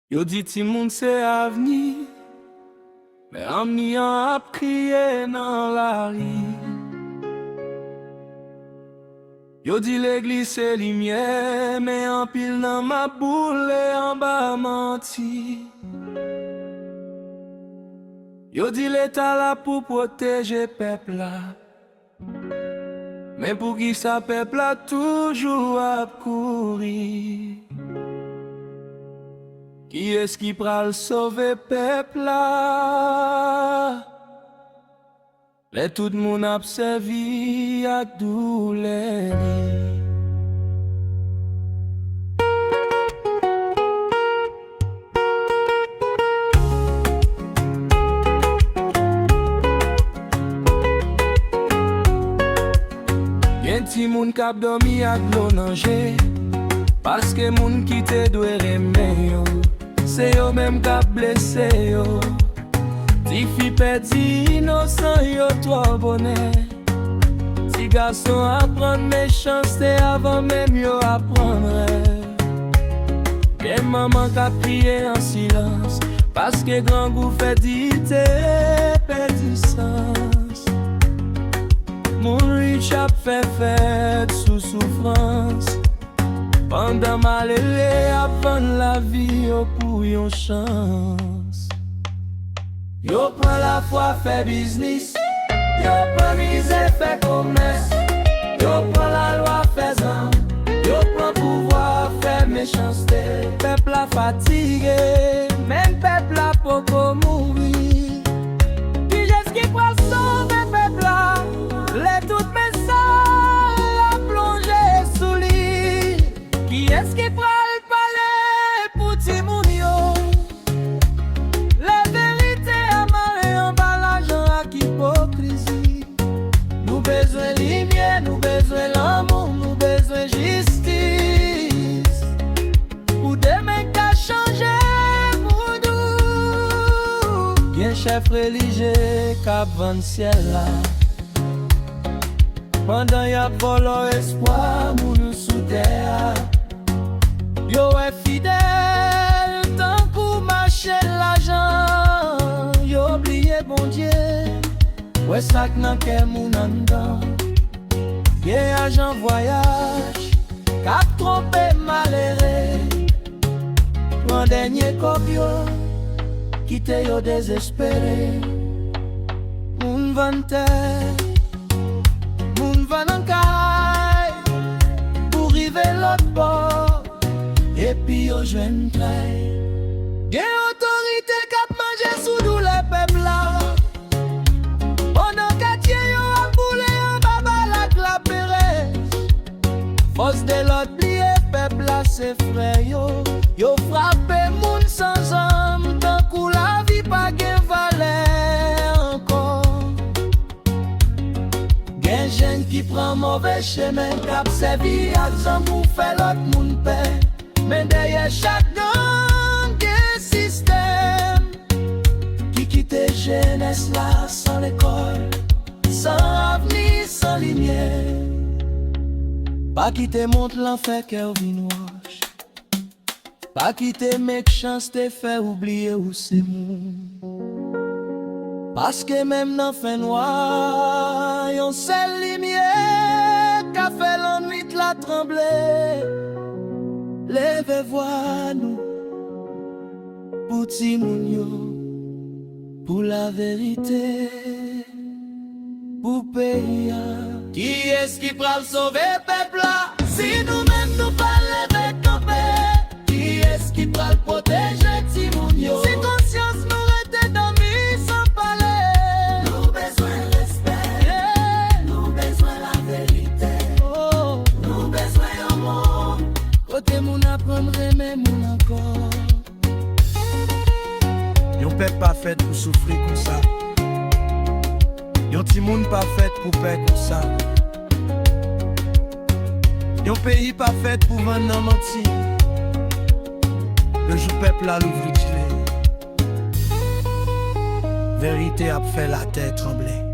Yo dit ti moun c'est avenir, mais amni an ap kriye nan la ri. Yo dit l'église c'est lumière, mais en pile nan ma boule en bas menti. Yo dit l'état là pour protéger peuple là, mais pour qui ça peuple là toujours à courir. Qui est-ce qui pral sauver peuple là? Les tout moun ap servi ak douleur. Gen ti moun kap dormi ak l'eau nanje, parce que moun ki te dwe reme yo, c'est yo même kap blessé yo. Ti fi perdi innocent yo trop bonnet. Ti garçon apprendre méchanceté avant même yo apprendre. Gen maman kap prier en silence, parce que grand goût fait dite perdi sens. Mon rich ap fait fête sous souffrance, pendant malheureux apprend la vie yo pour yon chance. Yo prend la foi fait business, yo prend misère fait commerce, yo prend la loi fait zan, yo prend pouvoir fait méchanceté. Peuple a fatigué, même peuple a poko mourir. Qui est-ce qui prend sauver peuple là? Les toutes mes sœurs a plongé sous lit. Qui est-ce qui prend le palais pour ti moun yo? La vérité a marré en bas l'argent ak hypocrisie. Nous besoin lumière, nous besoin l'amour, nous besoin justice. Pour demain qu'a changé moudou. Bien chef religieux k'ap vend ciel là, pendant y'a volo espoir moun sous terre. Yo est fidèle tant qu'on marche l'argent. Yo oublié bon Dieu, ouais ça que nan ke moun an dan. Ye agent voyage, k'ap trompé malheureux. Prend dernier kopyo, quitte yo désespéré. Moun vante, moun van an kay, pour rive l'autre bord, et puis yo jwen trai. Gen autorité k'ap manje sou dou le peuple là, pendant quartier yo a boule en baba la clapere. Force de l'autre blié peuple là c'est frère yo. Yo frappé moun sans âme, tant kou la vie pa gen valeur encore. Gen jen qui prend mauvais chemin, k'ap servi ak zan pou fè l'autre moun paix. Men derrière chaque gang gen système qui quitte jeunesse là sans l'école, sans avenir, sans lumière. Pas quitter montre l'enfer cœur vinoche, pas quitter méchanceté fait oublier où c'est moun. Parce que même dans fin noir, yon seule lumière qu'a fait l'ennui la trembler. Levez voix nous pour ti moun yo, pour la vérité, pour pays. Qui est-ce qui pral sauver peuple là? Si nous-mêmes nous pas lever camper, qui est-ce qui pral protéger ti moun yo? Si conscience nous rete dormi sans parler, nous besoin respect, yeah. Nous besoin la vérité, oh. Nous besoin un monde côté moun apprendre aimer moun encore. Yon peuple pas fait pour souffrir comme ça. Yon ti moun pas fait pour paix comme ça. Yon pays pas fait pour vendre nan menti. Le jour peuple a l'ouvri tiré. Vérité a fait la terre trembler.